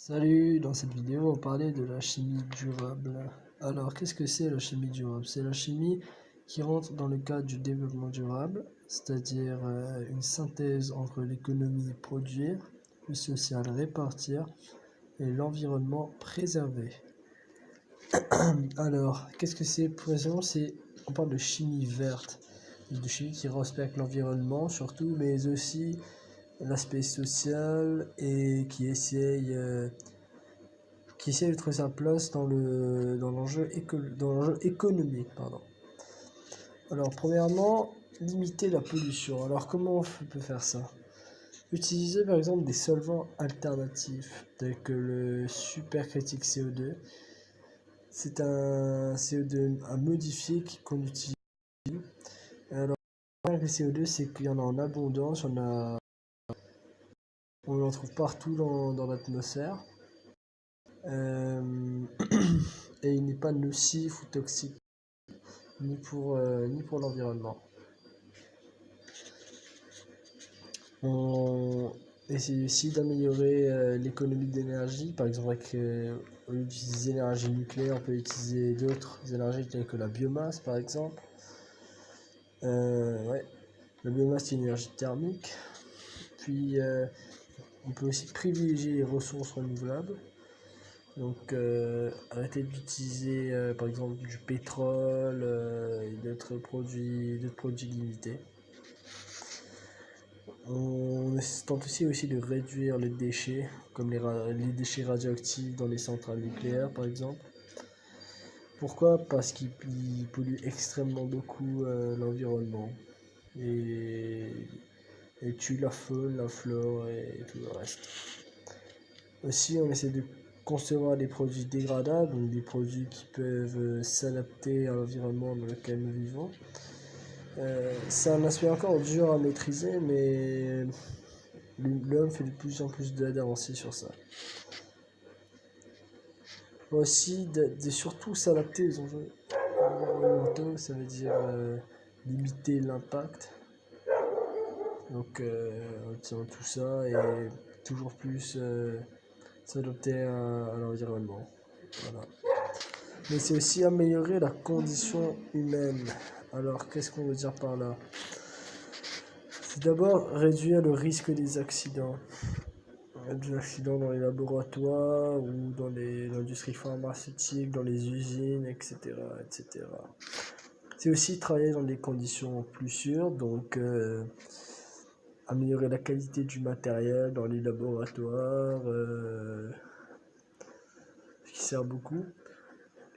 Salut, dans cette vidéo, on va parler de la chimie durable. Alors, qu'est-ce que c'est la chimie durable? C'est la chimie qui rentre dans le cadre du développement durable, c'est-à-dire une synthèse entre l'économie produire, le social répartir et l'environnement préserver. Alors, qu'est-ce que c'est? Précisément, on parle de chimie verte, de chimie qui respecte l'environnement surtout, mais aussi l'aspect social et qui essaye de trouver sa place dans l'enjeu économique. Pardon. Alors, premièrement, limiter la pollution. Alors, comment on peut faire ça? Utiliser par exemple des solvants alternatifs, tels que le supercritique CO2. C'est un CO2 à modifier qu'on utilise. Alors, le CO2, c'est qu'il y en a en abondance, on en trouve partout dans l'atmosphère. Et il n'est pas nocif ou toxique ni pour l'environnement. On essaie aussi d'améliorer l'économie d'énergie, par exemple au lieu d'utiliser l'énergie nucléaire, on peut utiliser d'autres énergies telles que la biomasse par exemple. Ouais. La biomasse c'est une énergie thermique. Puis on peut aussi privilégier les ressources renouvelables. Donc arrêter d'utiliser par exemple du pétrole et d'autres produits limités. On tente aussi de réduire les déchets, comme les déchets radioactifs dans les centrales nucléaires par exemple. Pourquoi? Parce qu'ils polluent extrêmement beaucoup l'environnement et, et tuent la faune, la flore et tout le reste. Aussi, on essaie de concevoir des produits dégradables, donc des produits qui peuvent s'adapter à l'environnement dans lequel nous vivons. C'est un aspect encore dur à maîtriser, mais l'homme fait de plus en plus d'avancées sur ça. Aussi, de surtout s'adapter aux enjeux environnementaux, ça veut dire limiter l'impact. Donc, en tirant tout ça et toujours plus s'adapter à l'environnement. Voilà. Mais c'est aussi améliorer la condition humaine. Alors, qu'est-ce qu'on veut dire par là? C'est d'abord réduire le risque des accidents. Des accidents dans les laboratoires ou dans l'industrie pharmaceutique, dans les usines, etc., etc. C'est aussi travailler dans des conditions plus sûres, donc améliorer la qualité du matériel dans les laboratoires, ce qui sert beaucoup.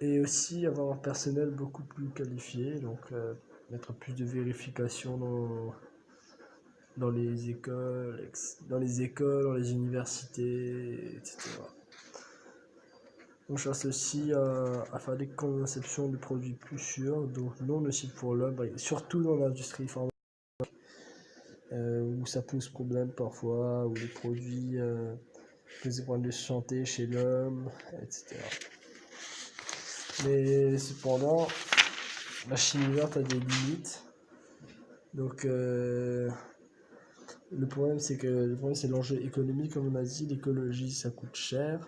Et aussi avoir un personnel beaucoup plus qualifié, donc mettre plus de vérification dans les écoles, dans les universités, etc. On cherche aussi à faire des conceptions de produits plus sûrs, donc non nocifs pour l'homme, surtout dans l'industrie pharmaceutique, où ça pose problème parfois, où les produits posent des problèmes de santé chez l'homme, etc. Mais cependant, la chimie verte a des limites. Donc le problème c'est l'enjeu économique, comme on a dit. L'écologie ça coûte cher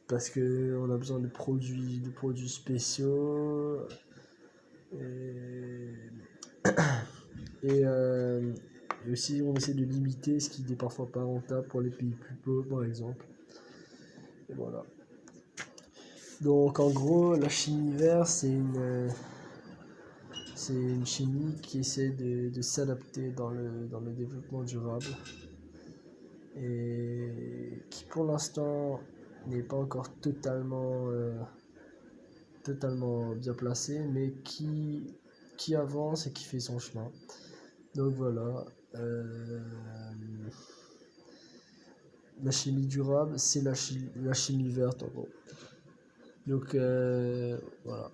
parce que on a besoin de produits spéciaux et aussi on essaie de limiter ce qui n'est parfois pas rentable pour les pays plus pauvres par exemple. Et voilà. Donc en gros la chimie verte c'est une chimie qui essaie de s'adapter dans le développement durable et qui pour l'instant n'est pas encore totalement bien placée, mais qui avance et qui fait son chemin. Donc voilà, la chimie durable, c'est la chimie verte en gros. Donc voilà.